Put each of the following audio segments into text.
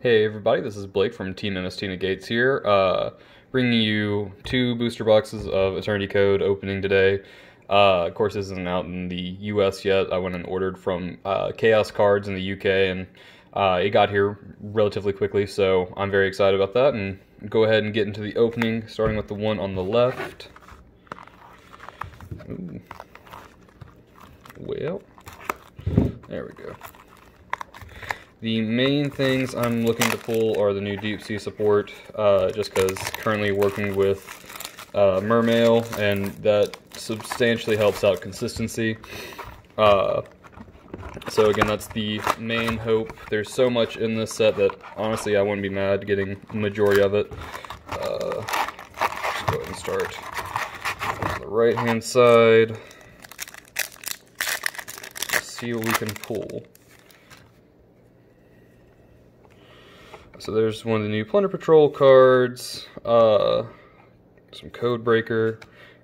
Hey everybody, this is Blake from Team MST Negates here, bringing you 2 booster boxes of Eternity Code opening today. Of course, this isn't out in the US yet. I went and ordered from Chaos Cards in the UK, and it got here relatively quickly, so I'm very excited about that. And go ahead and get into the opening, starting with the one on the left. Ooh. Well, there we go. The main things I'm looking to pull are the new deep sea support, just because currently working with Mermail, and that substantially helps out consistency. So again, that's the main hope. There's so much in this set that honestly I wouldn't be mad getting the majority of it. Just go ahead and start on the right hand side. Let's see what we can pull. So there's one of the new Plunder Patrol cards, some Code Breaker,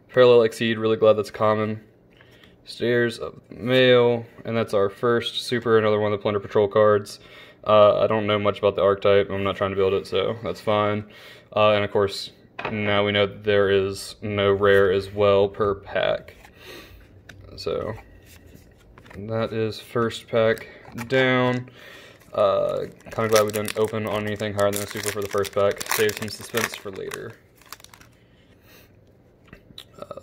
Parallel Exceed, really glad that's common, Stairs of the Mail, and that's our first super, another one of the Plunder Patrol cards. I don't know much about the archetype, I'm not trying to build it, so that's fine. And of course, now we know that there is no rare as well per pack. So, that is first pack down. Kind of glad we didn't open on anything higher than a super for the first pack. Save some suspense for later.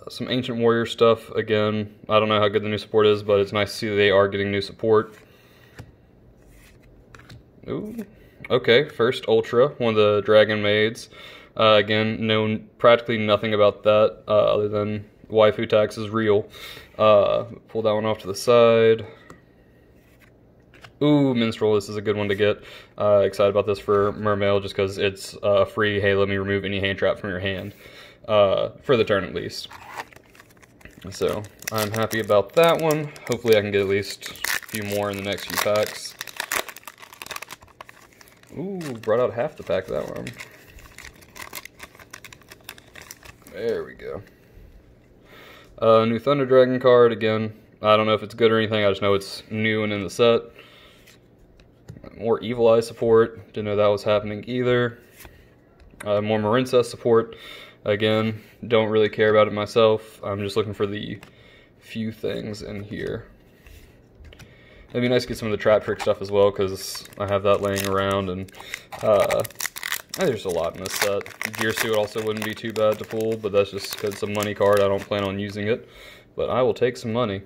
Some Ancient Warrior stuff. Again, I don't know how good the new support is, but it's nice to see they are getting new support. Ooh. Okay, first Ultra, one of the Dragon Maids. Again, know practically nothing about that, other than waifu tax is real. Pull that one off to the side. Ooh, Minstrel, this is a good one to get. Excited about this for Mermail just because it's free. Hey, let me remove any hand trap from your hand. For the turn at least. So, I'm happy about that one. Hopefully I can get at least a few more in the next few packs. Ooh, brought out half the pack of that one. There we go. New Thunder Dragon card, again. I don't know if it's good or anything, I just know it's new and in the set. More Evil Eye support, didn't know that was happening either. More Marincess support, again, don't really care about it myself. I'm just looking for the few things in here. It'd be nice to get some of the Trap Trick stuff as well, because I have that laying around, and there's a lot in this set. Gear Suit also wouldn't be too bad to pull, but that's just because it's a money card. I don't plan on using it, but I will take some money.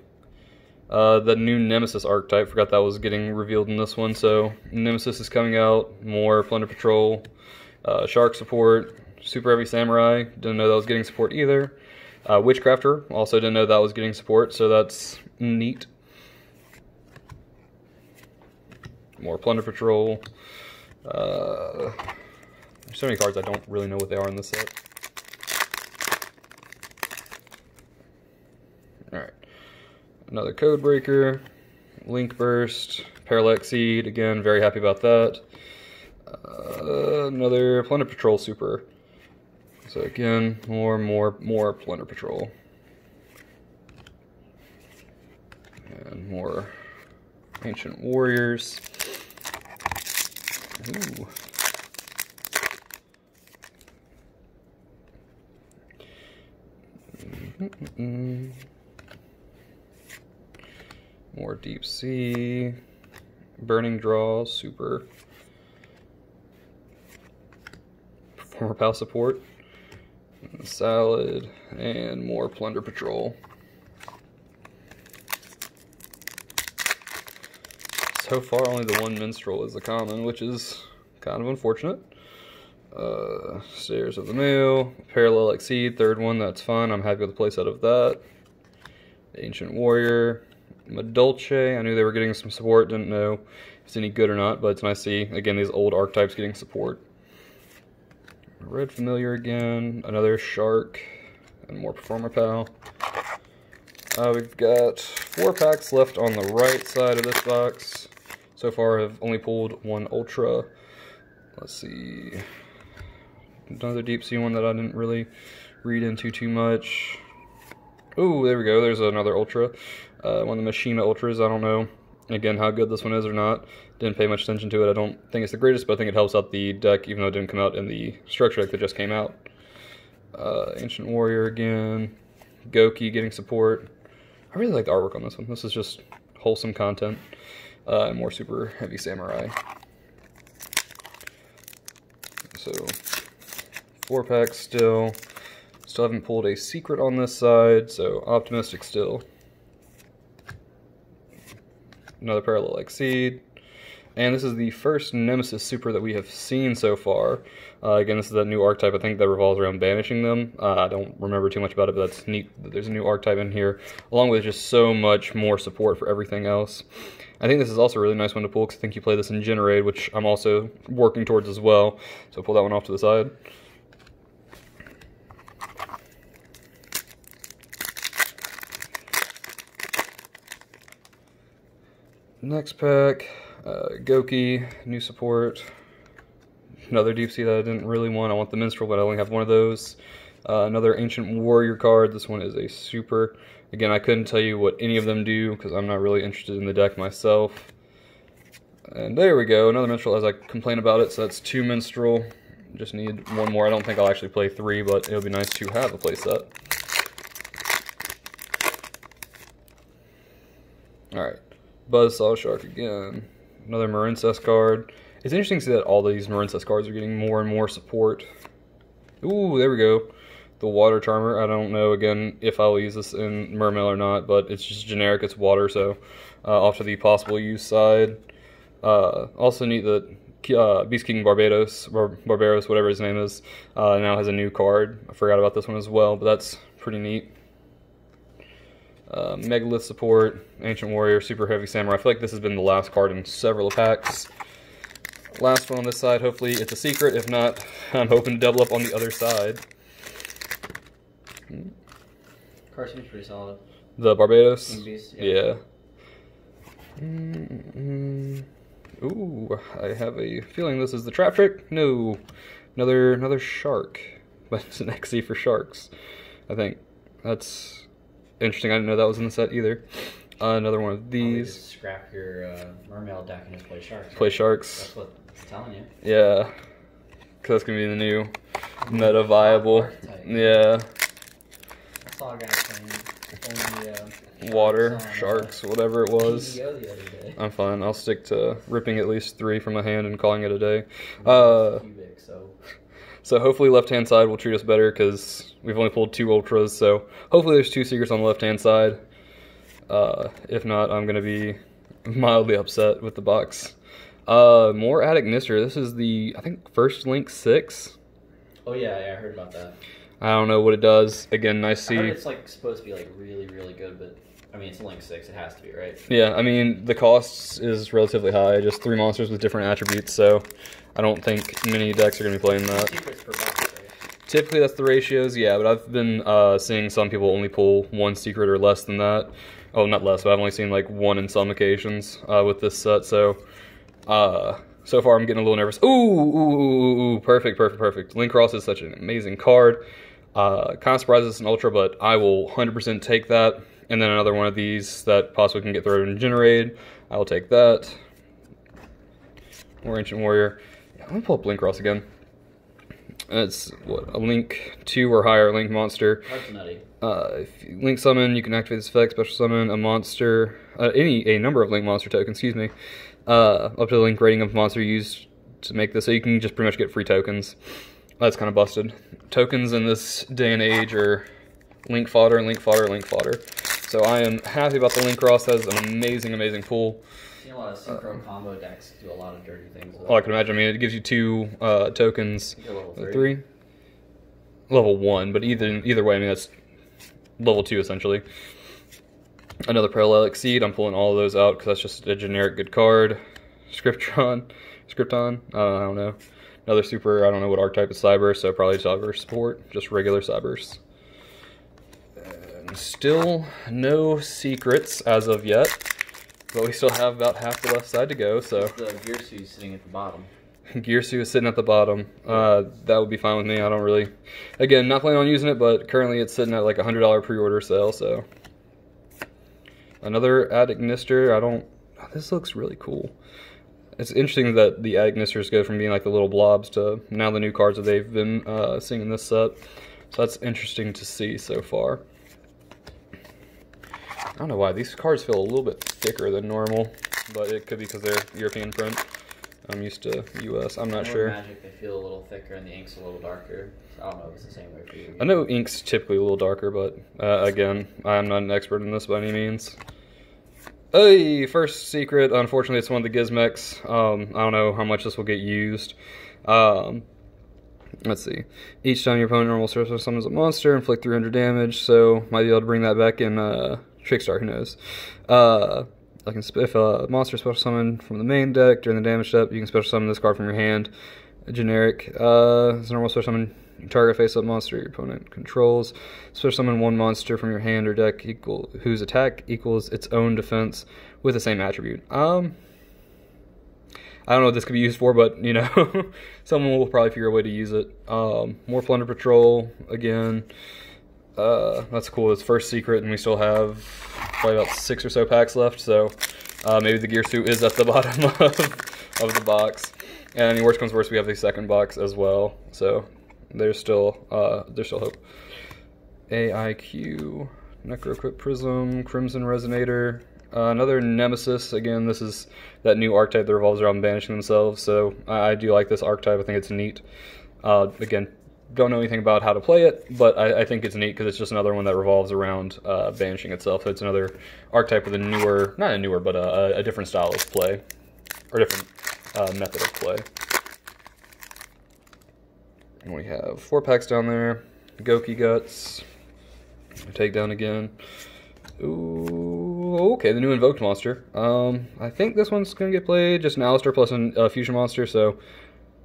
The new Nemesis archetype, forgot that was getting revealed in this one, so Nemesis is coming out, more Plunder Patrol, Shark support, Super Heavy Samurai, didn't know that was getting support either. Witchcrafter, also didn't know that was getting support, so that's neat. More Plunder Patrol. There's so many cards I don't really know what they are in this set. Alright. Another Code Breaker, Link Burst, Parallel Exceed, again, very happy about that. Another Plunder Patrol Super. So again, more Plunder Patrol. And more Ancient Warriors. Ooh. More Deep Sea, Burning Draw, Super, Performer Pal support, Salad, and more Plunder Patrol. So far, only the one Minstrel is the common, which is kind of unfortunate. Stairs of the Mail, Parallel Exceed, third one, that's fine. I'm happy with the playset of that. Ancient Warrior. Madolche, I knew they were getting some support, didn't know if it's any good or not, but it's nice to see, again, these old archetypes getting support. Red Familiar again, another Shark, and more Performer Pal. We've got 4 packs left on the right side of this box. So far I've only pulled one Ultra. Let's see, another Deep Sea one that I didn't really read into too much. Ooh, there we go, there's another Ultra. One of the Machina Ultras, I don't know, again, how good this one is or not. Didn't Didn't pay much attention to it. I don't think it's the greatest, but I think it helps out the deck, even though it didn't come out in the structure deck that just came out. Ancient Warrior again. Goki getting support. I really like the artwork on this one. This is just wholesome content. More super heavy samurai. So 4-pack still. Still haven't pulled a secret on this side, so optimistic still. Another Parallel Exceed. And this is the first Nemesis Super that we have seen so far. Again, this is that new archetype, I think, that revolves around banishing them. I don't remember too much about it, but that's neat that there's a new archetype in here, along with just so much more support for everything else. I think this is also a really nice one to pull, because I think you play this in Generate, which I'm also working towards as well. So pull that one off to the side. Next pack, Goki, new support. Another Deep Sea that I didn't really want. I want the Minstrel, but I only have one of those. Another Ancient Warrior card. This one is a super. Again, I couldn't tell you what any of them do because I'm not really interested in the deck myself. And there we go, another Minstrel as I complain about it. So that's 2 Minstrel. Just need one more. I don't think I'll actually play 3, but it'll be nice to have a playset. Alright. Buzzsaw Shark again. Another Marincess card. It's interesting to see that all these Marincess cards are getting more and more support. Ooh, there we go. The Water Charmer. I don't know, again, if I'll use this in Mermail or not, but it's just generic. It's water, so off to the possible use side. Also neat that Beast King Barbaros, whatever his name is, now has a new card. I forgot about this one as well, but that's pretty neat. Megalith support, Ancient Warrior, Super Heavy Samurai. I feel like this has been the last card in several packs. Last one on this side, hopefully it's a secret. If not, I'm hoping to double up on the other side. Card seems pretty solid. The Barbados? Beast, yeah. Ooh, I have a feeling this is the Trap Trick. No. Another shark. But it's an XC for sharks, I think. That's interesting. I didn't know that was in the set either. Another one of these. Just scrap your Mermail deck and just play sharks. Right? Play sharks. That's what it's telling you. Yeah. Because that's going to be the new meta viable. Yeah. I saw a guy playing only, water, sharks, whatever it was. the other day. I'm fine. I'll stick to ripping at least 3 from my hand and calling it a day. Cubic, So hopefully left-hand side will treat us better because we've only pulled 2 Ultras. So hopefully there's 2 Secrets on the left-hand side. If not, I'm going to be mildly upset with the box. More Attic Nister. This is the, I think, first Link 6. Oh yeah, I heard about that. I don't know what it does. Again, nice to see. I heard it's like supposed to be like really, really good, but I mean it's Link 6. It has to be, right? Yeah, I mean the cost is relatively high. Just 3 monsters with different attributes, so I don't think many decks are going to be playing that. Secrets per box, right? Typically that's the ratios, yeah, but I've been seeing some people only pull 1 secret or less than that. Oh, not less, but I've only seen like 1 in some occasions with this set, so so far I'm getting a little nervous. Ooh, perfect. Link Cross is such an amazing card. Kind of surprised it's an Ultra, but I will 100% take that. And then another one of these that possibly can get thrown in Generate. I will take that. More Ancient Warrior. Yeah, let me pull up Link Cross again. It's what, a Link 2 or higher Link monster. That's nutty. If you Link Summon, you can activate this effect, special summon a monster, a number of Link monster tokens, excuse me, up to the Link rating of monster used to make this, so you can just pretty much get free tokens. That's kind of busted. Tokens in this day and age are Link fodder. So I am happy about the Link Cross. That is an amazing pull. I've seen a lot of synchro combo decks do a lot of dirty things. Oh, I can imagine. I mean, it gives you 2 tokens. Level 3? Level 1, but either way, I mean, that's level 2 essentially. Another Parallel Exceed. I'm pulling all of those out because that's just a generic good card. Scripton. I don't know. Another super. I don't know what archetype is Cyber, so probably Cyber support. Just regular Cybers. And still no secrets as of yet, but we still have about half the left side to go. So the Gearsu sitting at the bottom. Gearsu is sitting at the bottom. That would be fine with me. I don't really, again, not planning on using it, but currently it's sitting at like a $100 pre-order sale. So another Attic Nister. This looks really cool. It's interesting that the Agnisters go from being like the little blobs to now the new cards that they've been seeing in this set. So that's interesting to see so far. I don't know why, these cards feel a little bit thicker than normal, but it could be because they're European print. I'm used to US, I'm not sure. Magic, they feel a little thicker and the ink's a little darker. I don't know if it's the same way for you. I know ink's typically a little darker, but again, I'm not an expert in this by any means. Hey, first secret, unfortunately it's one of the Gizmecs. I don't know how much this will get used. Let's see. Each time your opponent normal special summons a monster, inflict 300 damage, so might be able to bring that back in Trickstar, who knows. If a monster special summon from the main deck during the damage step, you can special summon this card from your hand. Generic. As a normal special summon, you target face-up monster your opponent controls. Special summon one monster from your hand or deck whose attack equals its own defense with the same attribute. I don't know what this could be used for, but, you know, someone will probably figure a way to use it. More Plunder Patrol, again. That's cool. It's first secret, and we still have probably about 6 or so packs left, so maybe the gear suit is at the bottom of the box. And I mean, worst comes worst, we have the second box as well, so there's still hope. AIQ, Necroquip Prism, Crimson Resonator, another Nemesis. Again, this is that new archetype that revolves around banishing themselves, so I do like this archetype. I think it's neat. Again, don't know anything about how to play it, but I think it's neat because it's just another one that revolves around banishing itself. So it's another archetype with a newer, not a newer, but a different style of play, or different method of play. And we have 4 packs down there. Goki Guts. Takedown again. Ooh, okay, the new Invoked monster. I think this one's going to get played. Just an Alistair plus a Fusion monster, so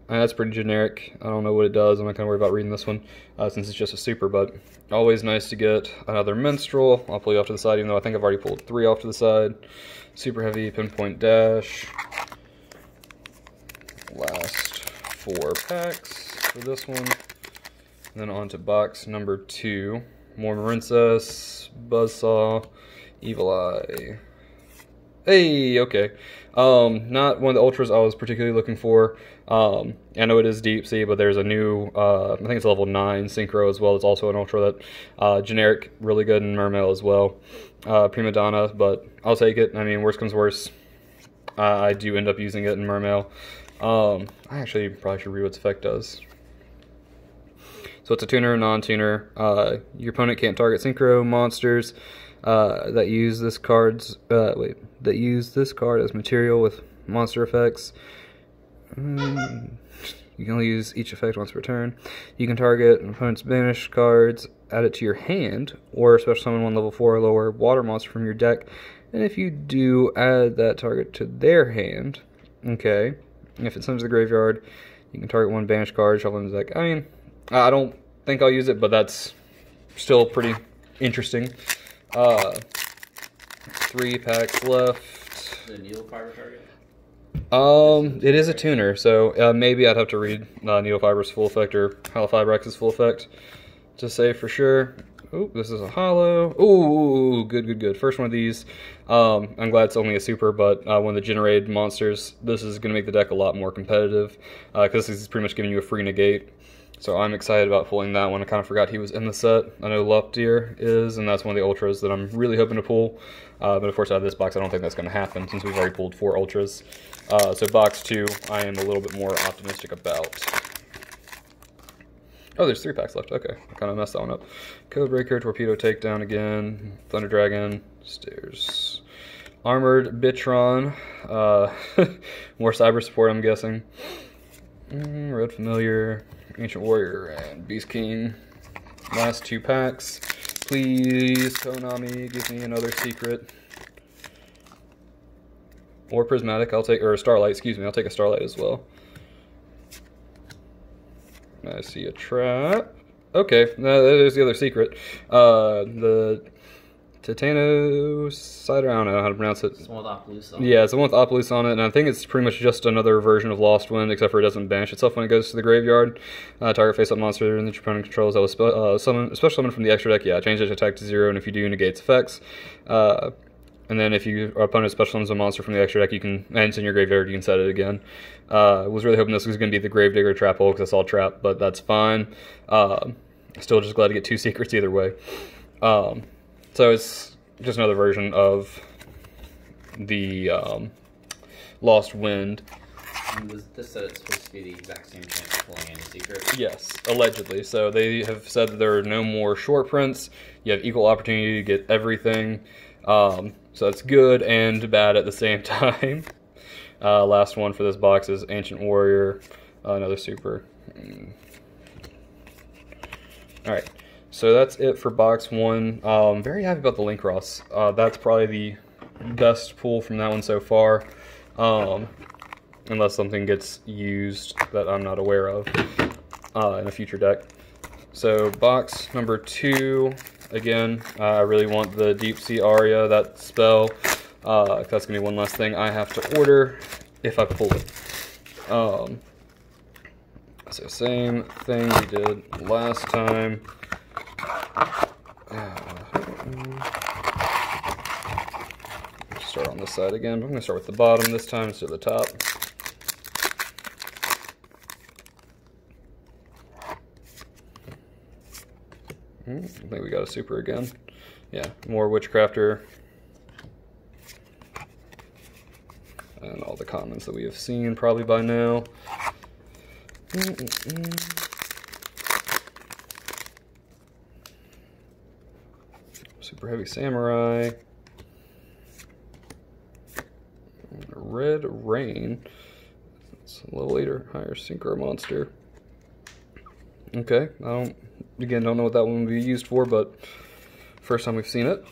that's pretty generic. I don't know what it does. I'm not going to worry about reading this one since it's just a super, but always nice to get another Minstrel. I'll pull you off to the side, even though I think I've already pulled 3 off to the side. Super Heavy, Pinpoint Dash. Last 4 packs for this one. And then on to box number 2. More Marincess, Buzzsaw, Evil Eye. Hey, okay. Not one of the ultras I was particularly looking for. I know it is Deep Sea, but there's a new, I think it's level 9 Synchro as well. It's also an ultra that, generic, really good in Mermail as well. Prima Donna, but I'll take it. I mean, worst comes worst, I do end up using it in Mermail. I actually probably should read what its effect does. So it's a tuner, non-tuner. Your opponent can't target synchro monsters that use this card as material with monster effects. You can only use each effect once per turn. You can target an opponent's banished cards, add it to your hand, or special summon one level 4 or lower water monster from your deck. And if you do, add that target to their hand. Okay. And if it sends to the graveyard, you can target one banished card, shuffle in the deck. I mean, I don't think I'll use it, but that's still pretty interesting. 3 packs left. The needle fiber target? It is a tuner, so maybe I'd have to read Needle Fiber's full effect or Halofibrax's full effect to say for sure. Oh, this is a holo. Ooh, good. First one of these. I'm glad it's only a super, but one of the generated monsters, this is going to make the deck a lot more competitive because this is pretty much giving you a free negate. So I'm excited about pulling that one. I kind of forgot he was in the set. I know Luptir is, and that's one of the ultras that I'm really hoping to pull. But of course, out of this box, I don't think that's going to happen since we've already pulled 4 ultras. So box 2, I am a little bit more optimistic about. Oh, there's 3 packs left. Okay, I kind of messed that one up. Codebreaker, Torpedo Takedown again, Thunder Dragon, Stairs, Armored Bitron, more cyber support, I'm guessing. Red Familiar, Ancient Warrior, and Beast King. Last 2 packs. Please, Konami, give me another secret. Or Prismatic, I'll take, or Starlight, excuse me, I'll take a Starlight as well. I see a trap. Okay, there's the other secret. The Titanocyder, I don't know how to pronounce it. It's the one with Opalus on it. Yeah, it's the one with Opalus on it, and I think it's pretty much just another version of Lost Wind, except for it doesn't banish itself when it goes to the graveyard. Target face-up monster that your opponent controls that was special summon from the extra deck. Yeah, change its attack to 0, and if you do, negates effects. And then if your opponent special summons a monster from the extra deck, and it's in your graveyard, you can set it again. I was really hoping this was going to be the Gravedigger Trap Hole because it's all trap, but that's fine. Still just glad to get 2 secrets either way. So it's just another version of the Lost Wind. And this said it's supposed to be the exact same thing as pulling any secret? Yes, allegedly. So they have said that there are no more short prints. You have equal opportunity to get everything. So that's good and bad at the same time. Last one for this box is Ancient Warrior, another super. Alright, so that's it for box 1. Very happy about the Link Cross. That's probably the best pull from that one so far. Unless something gets used that I'm not aware of in a future deck. So box number 2. Again, I really want the Deep Sea Aria, that spell. That's going to be one last thing I have to order if I pull it. So same thing we did last time. Start on this side again. I'm going to start with the bottom this time instead of the top. I think we got a super again. Yeah, more Witchcrafter. And all the commons that we have seen probably by now. Super Heavy Samurai. Red Rain. It's a level 8 or higher synchro monster. Okay, don't know what that one would be used for, but first time we've seen it.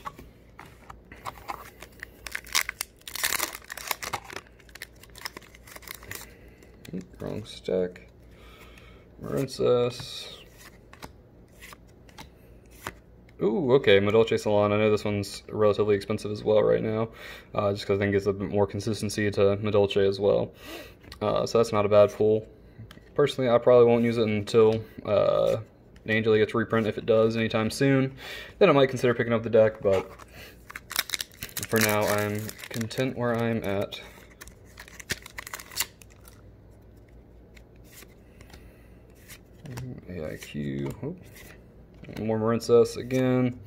Wrong stack. Princess. Ooh, okay, Medolce Salon. I know this one's relatively expensive as well right now, just because I think it's a bit more consistency to Medolce as well. So that's not a bad pull. Personally, I probably won't use it until Angel gets reprint, if it does anytime soon. Then I might consider picking up the deck, but for now I'm content where I'm at. AIQ. Oh. More Marincess again.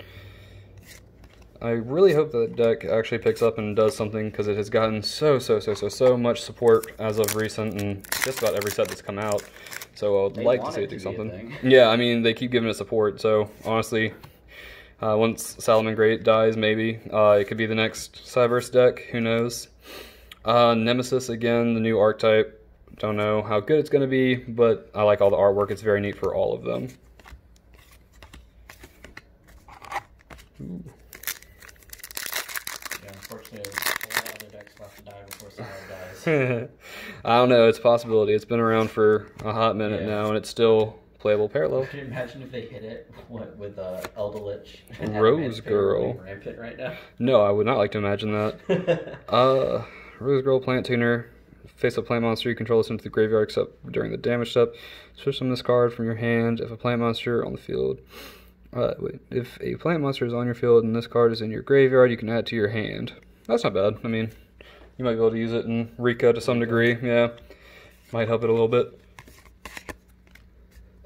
I really hope that deck actually picks up and does something, because it has gotten so much support as of recent and just about every set that's come out. So I'd like to see it do something. Yeah, I mean, they keep giving it support, so honestly, once Salamangreat dies, maybe, it could be the next Cyberse deck, who knows. Nemesis again, the new archetype. Don't know how good it's going to be, but I like all the artwork. It's very neat for all of them. Ooh. Yeah, unfortunately, a lot of other decks left to die before Salamangreat dies. I don't know, it's a possibility. It's been around for a hot minute now, and it's still playable parallel. Could you imagine if they hit it with Eldelich? Rose Girl. Rampant right now? No, I would not like to imagine that. Rose Girl, Plant Tuner. Face a plant monster you control sent to the graveyard except during the damage step. Switch from this card from your hand if a plant monster on the field. If a plant monster is on your field and this card is in your graveyard, you can add it to your hand. That's not bad. I mean, you might be able to use it in Rika to some degree. Yeah, might help it a little bit.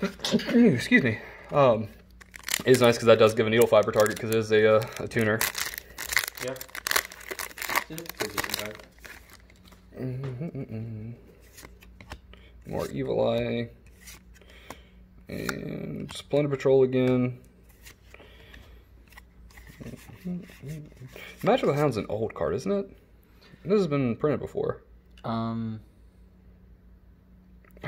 Excuse me. It is nice because that does give a needle fiber target because it is a tuner. Yeah. More Evil Eye. And Splendid Patrol again. Magical Hound's an old card, isn't it? This has been printed before. I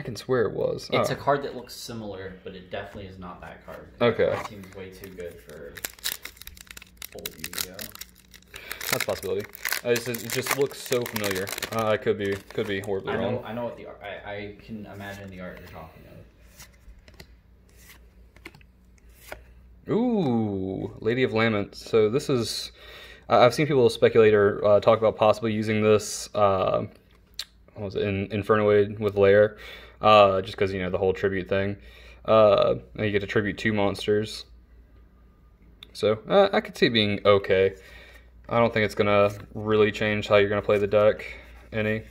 can swear it was. It's a card that looks similar, but it definitely is not that card. Okay. That seems way too good for old Yu-Gi-Oh. That's a possibility. It just looks so familiar. I could be horribly wrong. I know what the art. I can imagine the art you're talking of. Ooh, Lady of Lament. So this is, I've seen people speculate or talk about possibly using this. What was it, in Infernoid with Lair, just because, you know, the whole tribute thing. And you get to tribute 2 monsters. So I could see it being okay. I don't think it's going to really change how you're going to play the deck any.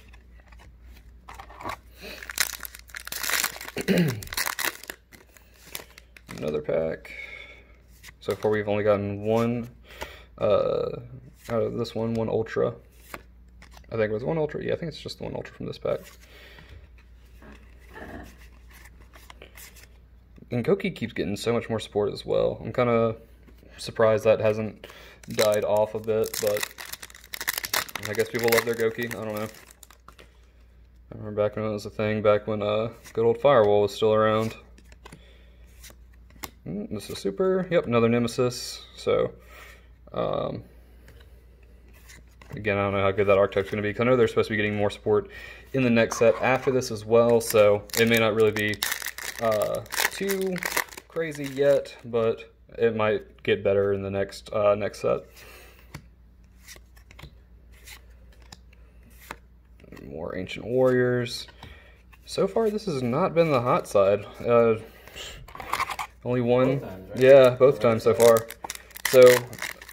Another pack. So far we've only gotten one out of this one Ultra. I think it was one Ultra. Yeah, I think it's just the one Ultra from this pack. And Goki keeps getting so much more support as well. I'm kind of surprised that hasn't died off a bit, but I guess people love their Goki. I don't know. I remember back when it was a thing, back when good old Firewall was still around. This is super. Yep, another Nemesis. So, again, I don't know how good that archetype's going to be, because I know they're supposed to be getting more support in the next set after this as well, so it may not really be too crazy yet, but it might get better in the next set. More Ancient Warriors. So far, this has not been the hot side. Only one. Both times, right? Yeah, both times so far. So,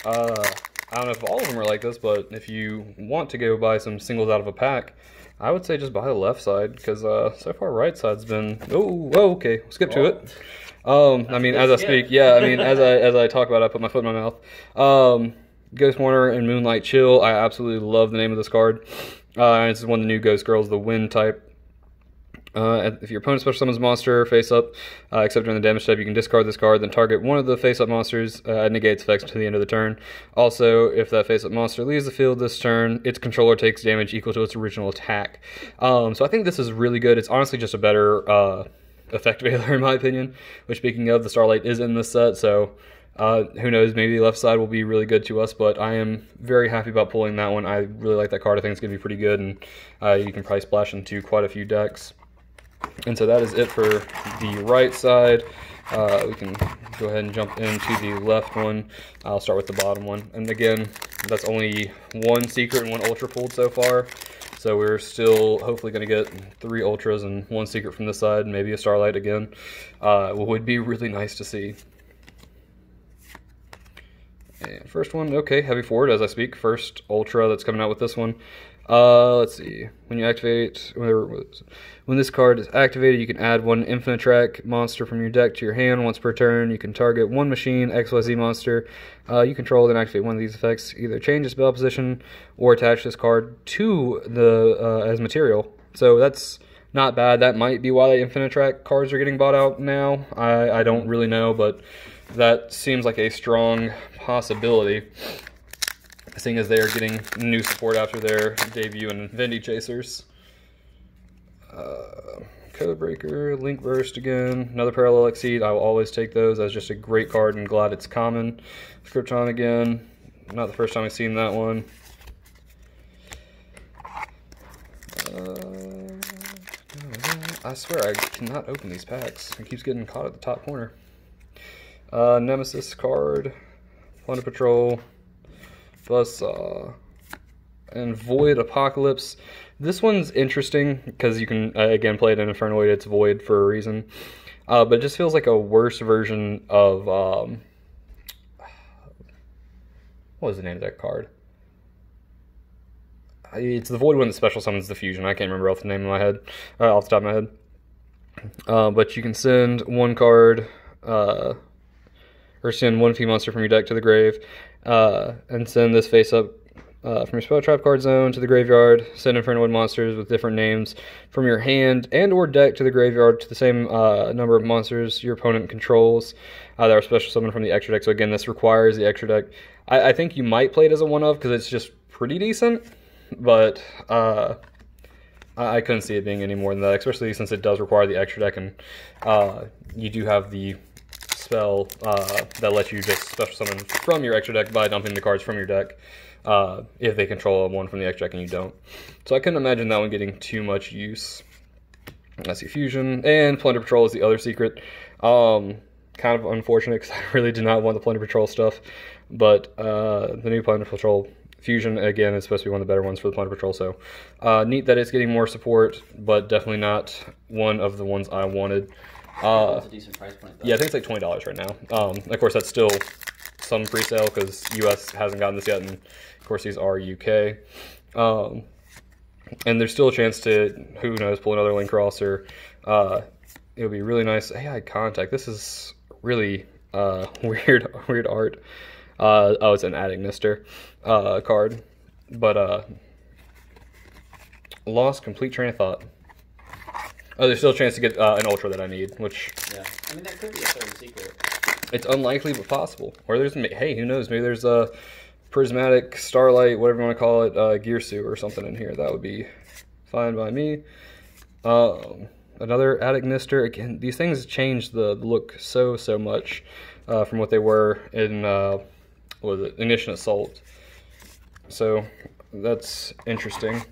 I don't know if all of them are like this, but if you want to go buy some singles out of a pack, I would say just buy the left side, because so far right side's been... Oh, okay, skip to it. I mean, as I speak, yeah, I mean, as I talk about it, I put my foot in my mouth. Ghost Mourner and Moonlight Chill, I absolutely love the name of this card. This is one of the new Ghost Girls, the Wind type. If your opponent special summons a monster face up, except during the damage step, you can discard this card, then target one of the face up monsters, negates effects to the end of the turn. Also, if that face up monster leaves the field this turn, its controller takes damage equal to its original attack. So I think this is really good. It's honestly just a better effect veiler in my opinion, which, speaking of, the Starlight is in this set, so who knows, maybe the left side will be really good to us, but I am very happy about pulling that one. I really like that card. I think it's going to be pretty good, and you can probably splash into quite a few decks. And so that is it for the right side. We can go ahead and jump into the left one. I'll start with the bottom one. And again, that's only one secret and one ultra pulled so far. So we're still hopefully going to get 3 ultras and 1 secret from this side, and maybe a Starlight again. Would be really nice to see. And first one, okay, heavy forward as I speak. First ultra that's coming out with this one. Let's see. When you activate, when this card is activated, you can add 1 Infinitrack monster from your deck to your hand once per turn. You can target 1 machine XYZ monster you control, then activate one of these effects. Either change its spell position or attach this card to the as material. So that's not bad. That might be why the Infinitrack cards are getting bought out now. I don't really know, but that seems like a strong possibility, seeing as they are getting new support after their debut in Vindy Chasers. Codebreaker, Link Burst again, another Parallel Exceed. I will always take those as just a great card, and glad it's common. Krypton again, not the first time I've seen that one. I swear I cannot open these packs. It keeps getting caught at the top corner. Nemesis card, Plunder Patrol, Buzzsaw, and Void Apocalypse. This one's interesting because you can, again, play it in Infernoid. It's Void for a reason. But it just feels like a worse version of, what was the name of that card? It's the Void one that special summons the Fusion. I can't remember off the name of my head, off the top of my head. But you can send 1 card, or send 1 Fee monster from your deck to the grave, and send this face up from your spell trap card zone to the graveyard. Send Infernoid monsters with different names from your hand and or deck to the graveyard to the same number of monsters your opponent controls that are special summoned from the extra deck. So again, this requires the extra deck. I think you might play it as a one-of because it's just pretty decent, but I couldn't see it being any more than that, especially since it does require the extra deck, and you do have the spell that lets you just special summon from your extra deck by dumping the cards from your deck if they control one from the extra deck and you don't. So I couldn't imagine that one getting too much use. I see Fusion, and Plunder Patrol is the other secret. Kind of unfortunate because I really did not want the Plunder Patrol stuff, but the new Plunder Patrol Fusion, again, is supposed to be one of the better ones for the Plunder Patrol, so neat that it's getting more support, but definitely not one of the ones I wanted. It's a decent price point, though. Yeah, I think it's like $20 right now. Of course, that's still some pre-sale because US hasn't gotten this yet, and of course these are UK. And there's still a chance to, who knows, pull another Link Cross, or it would be really nice. AI Contact. This is really weird art. Oh, it's an Adagnister card, but lost complete train of thought. Oh, there's still a chance to get an Ultra that I need, which... Yeah, I mean, that could be a third secret. It's unlikely, but possible. Or there's, hey, who knows, maybe there's a Prismatic, Starlight, whatever you want to call it, Gearsu or something in here. That would be fine by me. Another Adagnister. Again, these things change the look so much from what they were in, what was it, Ignition Assault. So, that's interesting.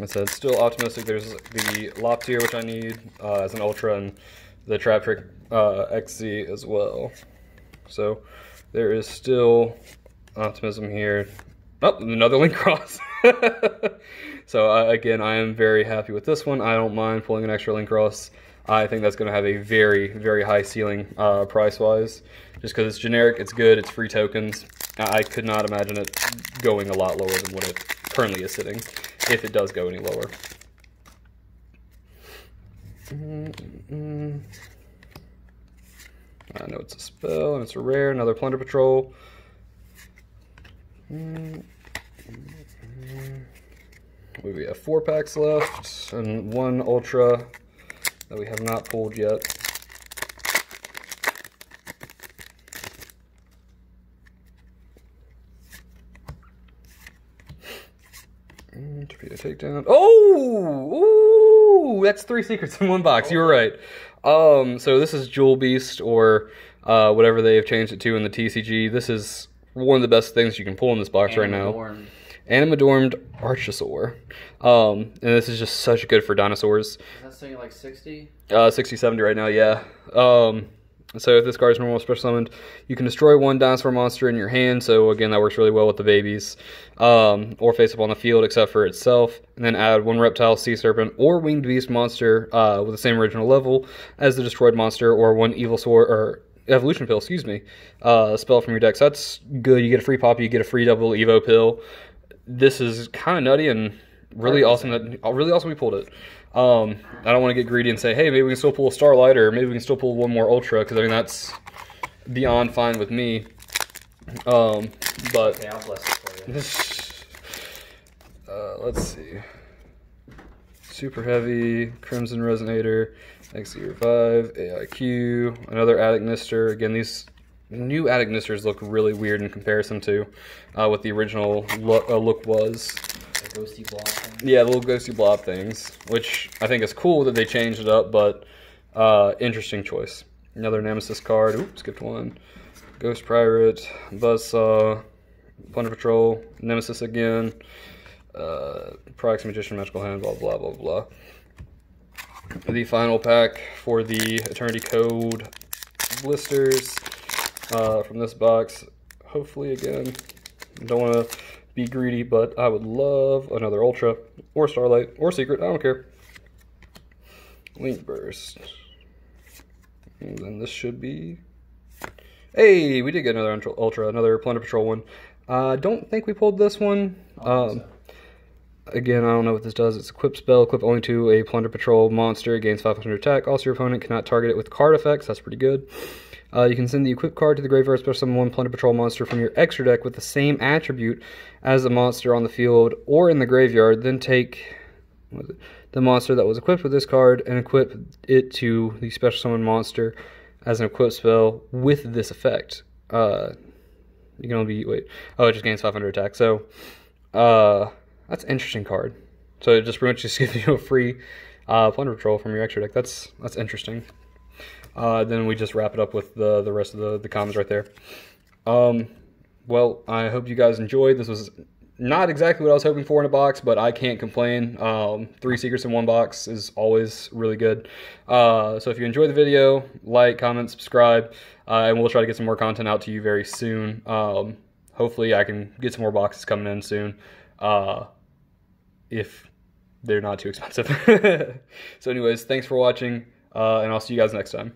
I said, still optimistic. There's the Loptier, which I need as an Ultra, and the Trap Trick XZ as well. So there is still optimism here. Oh, another Link Cross. So again, I am very happy with this one. I don't mind pulling an extra Link Cross. I think that's going to have a very high ceiling price-wise. Just because it's generic, it's good, it's free tokens. I could not imagine it going a lot lower than what it currently is sitting, if it does go any lower. I know it's a spell and it's a rare. Another Plunder Patrol. We have 4 packs left and 1 Ultra that we have not pulled yet. Torpedo Takedown. Oh! Ooh! That's 3 secrets in 1 box. You were right. So this is Jewel Beast, or whatever they have changed it to in the TCG. This is one of the best things you can pull in this box right now. Animadorned Archosaur. And this is just such good for dinosaurs. Is that saying like 60? 60, 70 right now, yeah. So if this card is normal special summoned, you can destroy 1 dinosaur monster in your hand. So again, that works really well with the babies. Or face up on the field except for itself. And then add 1 reptile, sea serpent, or winged beast monster with the same original level as the destroyed monster, or 1 evil sword, or evolution pill, excuse me, spell from your deck. So that's good. You get a free Poppy, you get a free double Evo pill. This is kind of nutty and really awesome. Really awesome we pulled it. I don't want to get greedy and say, hey, maybe we can still pull a Starlight, or maybe we can still pull 1 more Ultra, because I mean that's beyond fine with me. But okay, I'll bless it for you. Let's see. Super Heavy, Crimson Resonator, XC Revive, AIQ, another Adagnister. Again, these new Adagnisters look really weird in comparison to what the original look was. The ghosty blob thing? Yeah, the little ghosty blob things, which I think is cool that they changed it up, but interesting choice. Another Nemesis card. Oops, skipped 1. Ghost Pirate, Buzzsaw, Plunder Patrol, Nemesis again, Proxy Magician, Magical Hand, blah, blah, blah, blah. The final pack for the Eternity Code blisters from this box. Hopefully, again, don't want to be greedy, but I would love another Ultra, or Starlight, or Secret, I don't care. Link Burst. And then this should be... Hey, we did get another Ultra, another Plunder Patrol one. Don't think we pulled this one. Again, I don't know what this does. It's equip spell, equip only to a Plunder Patrol monster, gains 500 attack. Also, your opponent cannot target it with card effects. That's pretty good. You can send the equip card to the graveyard, special summon 1 Plunder Patrol monster from your extra deck with the same attribute as the monster on the field or in the graveyard. Then take the monster that was equipped with this card and equip it to the special summon monster as an equip spell with this effect. You can only be, wait, oh, it just gains 500 attack. So, that's an interesting card. So it just pretty much just gives you a free Plunder Patrol from your extra deck. That's interesting. Then we just wrap it up with the rest of the comments right there. Well, I hope you guys enjoyed. This was not exactly what I was hoping for in a box, but I can't complain. 3 secrets in 1 box is always really good. So if you enjoyed the video, like, comment, subscribe, and we'll try to get some more content out to you very soon. Hopefully I can get some more boxes coming in soon, if they're not too expensive. So anyways, thanks for watching, and I'll see you guys next time.